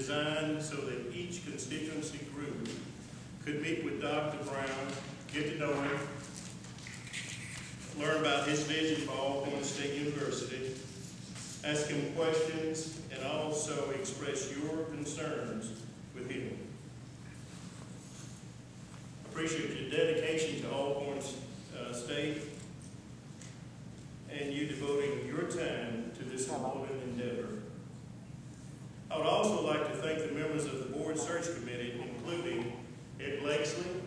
designed so that each constituency group could meet with Dr. Brown, get to know him, learn about his vision for Alcorn State University, ask him questions, and also express your concerns with him. Appreciate your dedication to Alcorn State and you devoting your time to this important endeavor. I would also like to thank the members of the Board Search Committee, including Ed Blakeslee,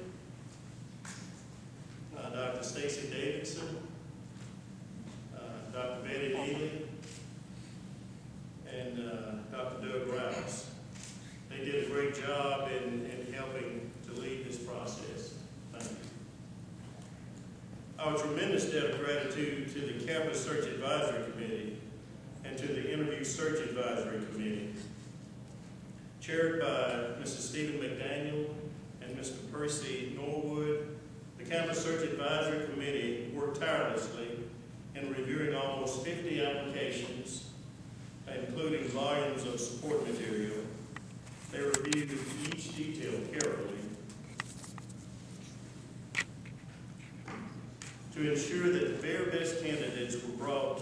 Dr. Stacy Davidson, Dr. Betty Neely, and Dr. Doug Rouse. They did a great job in helping to lead this process. Thank you. Our tremendous debt of gratitude to the Campus Search Advisory Committee and to the Interview Search Advisory Committee, chaired by Mr. Stephen McDaniel and Mr. Percy Norwood. The Campus Search Advisory Committee worked tirelessly in reviewing almost 50 applications, including volumes of support material. They reviewed each detail carefully to ensure that the very best candidates were brought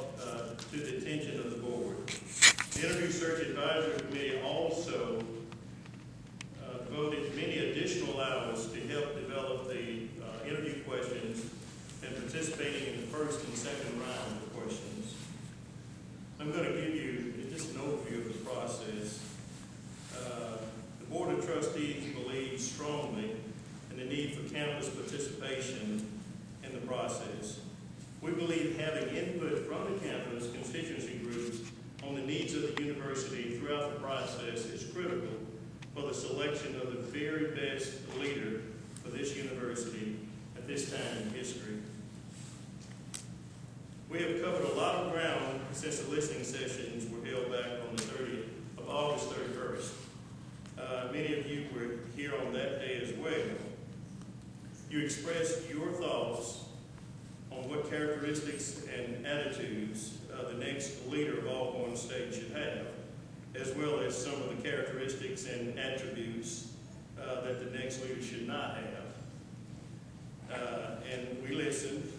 to the attention of the board. The Interview Search Advisory Committee also devoted many additional hours to help develop the interview questions and participating in the first and second round of questions. I'm going to give you just an overview of the process. The Board of Trustees believes strongly in the need for campus participation in the process. We believe having input from the campus constituency groups on the needs of the university throughout the process is critical for the selection of the very best leader for this university at this time in history. We have covered a lot of ground since the listening sessions were held back on the 30th of August 31st. Many of you were here on that day as well. You expressed your thoughts on what characteristics and attitudes the next leader of Alcorn State should have, as well as some of the characteristics and attributes that the next leader should not have. And we listened,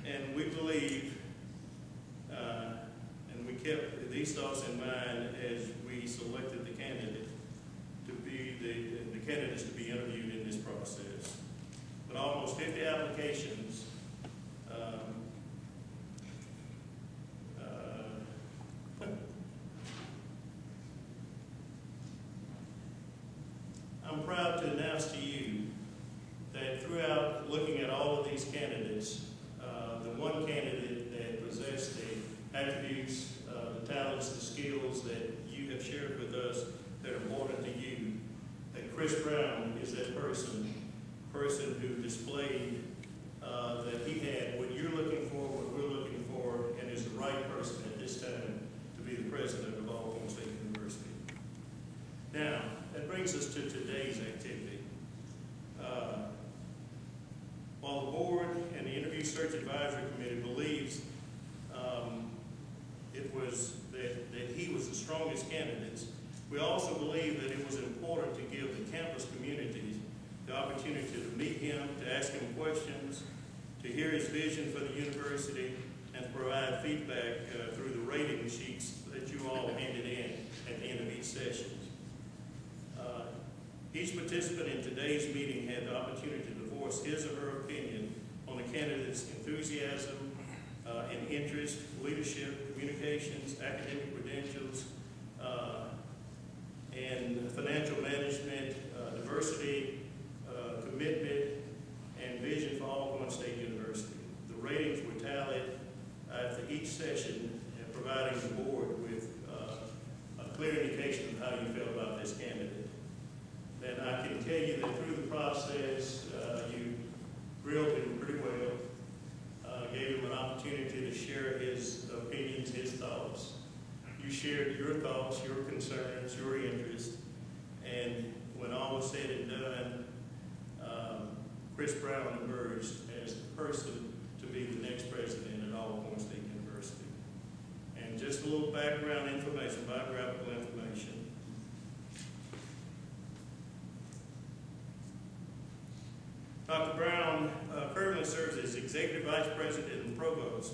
and we believe, and we kept these thoughts in mind as we selected the candidate to be the candidates to be interviewed in this process. But almost 50 applications. I'm proud to announce to you that throughout looking at all of these candidates, the one candidate that possessed the attributes, the talents, the skills that you have shared with us that are important to you, that Chris Brown is that person who displayed that he had what you're looking for, what we're looking for, and is the right person at this time to be the president of Alcorn State University. Now, that brings us to today's activity. While the board and the Interview Search Advisory Committee believes that he was the strongest candidate, we also believe that it was important to give the campus community the opportunity to meet him, to ask him questions, to hear his vision for the university, and provide feedback through the rating sheets that you all handed in at the end of each session. Each participant in today's meeting had the opportunity to voice his or her opinion on the candidate's enthusiasm and interest, leadership, communications, academic credentials, and financial management, diversity, commitment, and vision for Alcorn State University. The ratings were tallied after each session, providing the board with a clear indication of how you felt about this candidate. And I can tell you that through the process, you grilled him pretty well, gave him an opportunity to share his opinions, his thoughts. You shared your thoughts, your concerns, your interests, and when all was said and done, Chris Brown emerged as the person to be the next president at Alcorn State University. And just a little background information, biographical information. Dr. Brown currently serves as Executive Vice President and Provost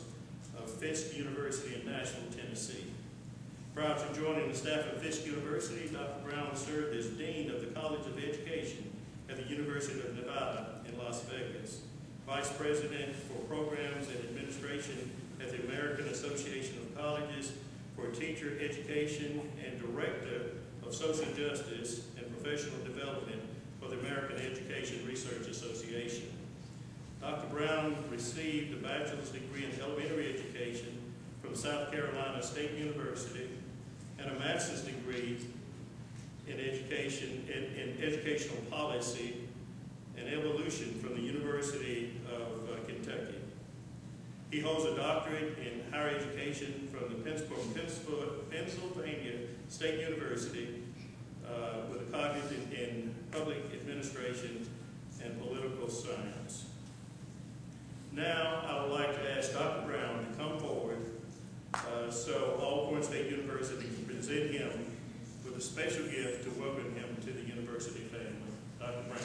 of Fisk University in Nashville, Tennessee. Prior to joining the staff of Fisk University, Dr. Brown served as Dean of the College of Education at the University of Nevada in Las Vegas, Vice President for Programs and Administration at the American Association of Colleges for Teacher Education, and Director of Social Justice and Professional Development for the American Education Research Association. Dr. Brown received a bachelor's degree in elementary education from South Carolina State University and a master's degree in educational policy and evolution from the University of Kentucky. He holds a doctorate in higher education from the Pennsylvania State University with a cognitive in public administration and political science. Now, I would like to ask Dr. Brown to come forward so Alcorn State University can present him with a special gift to welcome him to the university family. Dr. Brown.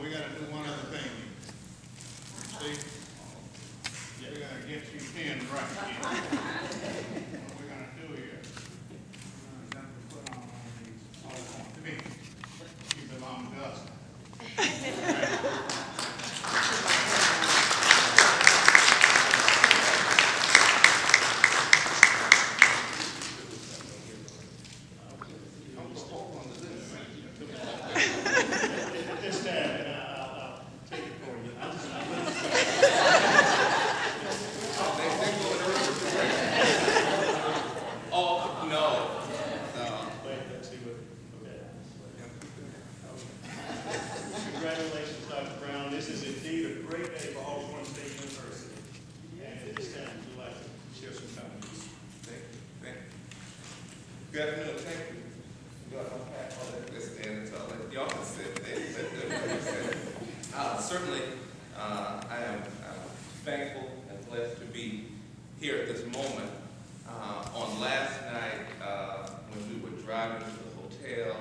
We got to do one other thing. See? We got to get you pinned right here. What we're going to do here, we're going to put on these all on to me. You belong to us. Congratulations, Dr. Brown. This is indeed a great day for Alcorn State University. And at this time, would you like to share some comments? Thank you. Good afternoon. Thank you. Let's stand until y'all can sit. Certainly, I am thankful and blessed to be here at this moment. On last night, when we were driving to the hotel,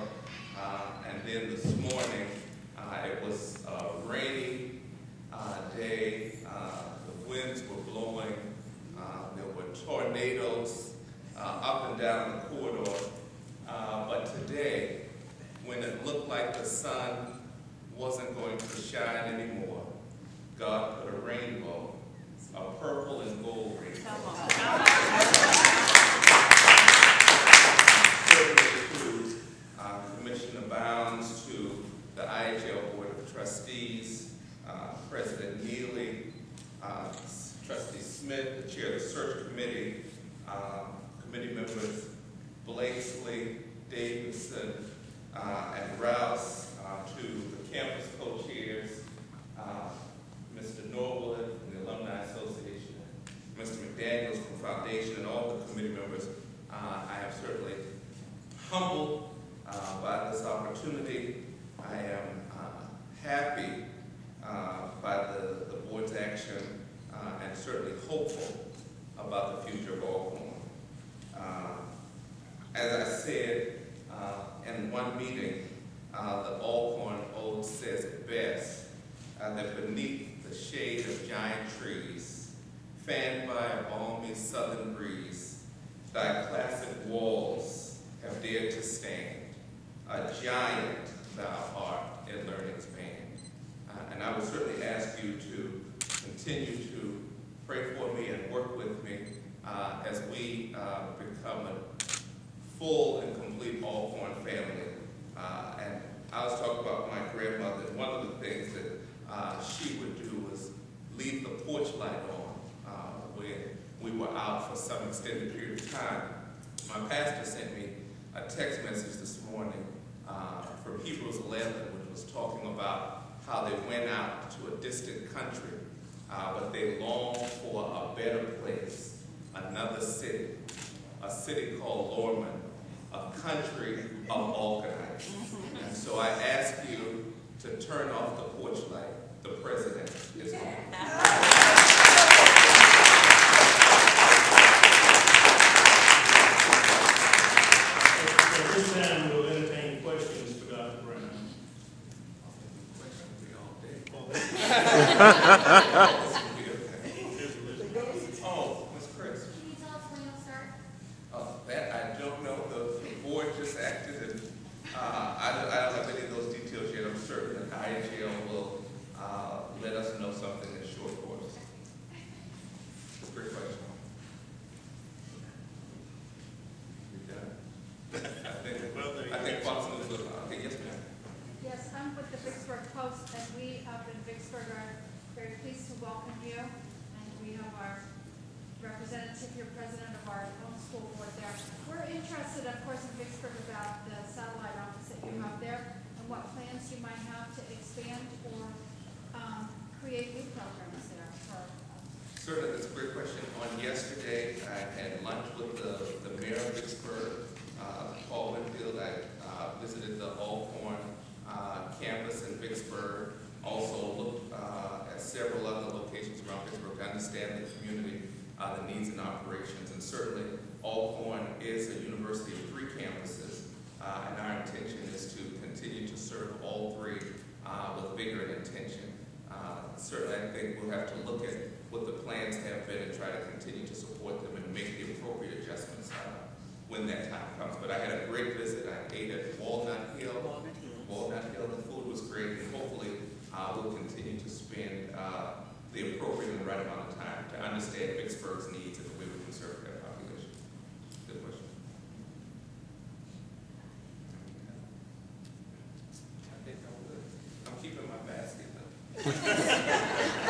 and then this morning, it was a rainy day. The winds were blowing. There were tornadoes up and down the corridor. But today, when it looked like the sun wasn't going to shine anymore, God put a rainbow, a purple and gold rainbow. Commission abounds to the IHL Board of Trustees, President Neely, Trustee Smith, the Chair of the Search Committee, committee members Blakesley, Davidson, and Rouse, to the campus co-chairs, Mr. Norwood from the Alumni Association, Mr. McDaniels from Foundation, and all the committee members. I am certainly humbled by this opportunity. I am happy by the board's action and certainly hopeful about the future of Alcorn. As I said in one meeting, the Alcorn Ode says it best, that beneath the shade of giant trees, fanned by a balmy southern breeze, thy classic walls have dared to stand. A giant thou art in learning's band. And I would certainly ask you to continue to pray for me and work with me as we become a full and complete Alcorn family. And I was talking about my grandmother, and one of the things that she would do was leave the porch light on when we were out for some extended period of time. My pastor sent me a text message this morning from Hebrews 11, which was talking about how they went out to a distant country, but they longed for a better place, another city, a city called Lorman, a country of Alcornites. And so I ask you to turn off the porch light. The president is home. At this time, we'll entertain questions for Dr. Brown. Oh, Ms. Chris. Can you tell us when you'll start? That I don't know. The board just acted, and I don't have any of those details yet. I'm certain that IHL will let us know something in short course. It's a great question. You done? I think Fox News will. Okay, yes, ma'am. Yes, I'm with the Vicksburg Post, and we up in Vicksburg are very pleased to welcome you. And we have our representative here, president of our own school board there. We're interested, of course, in Vicksburg about the satellite office that you have there and what plans you might have to expand or create new programs there. Certainly, that's a great question. On yesterday, I had lunch with the mayor of Vicksburg, Paul Winfield. I visited the Alcorn campus in Vicksburg. Also looked at several other locations around Vicksburg to understand the community, the needs and operations. And certainly, Alcorn is a university of 3 campuses, and our intention is to continue to serve all 3 with vigor and intention. Certainly, I think we'll have to look at what the plans have been and try to continue to support them and make the appropriate adjustments when that time comes. But I had a great visit. I ate at Walnut Hill. The food was great, and hopefully we'll continue to spend the appropriate and right amount of time to understand Vicksburg's needs and the way we can serve that population. Good question. I think I'm good. I'm keeping my basket though.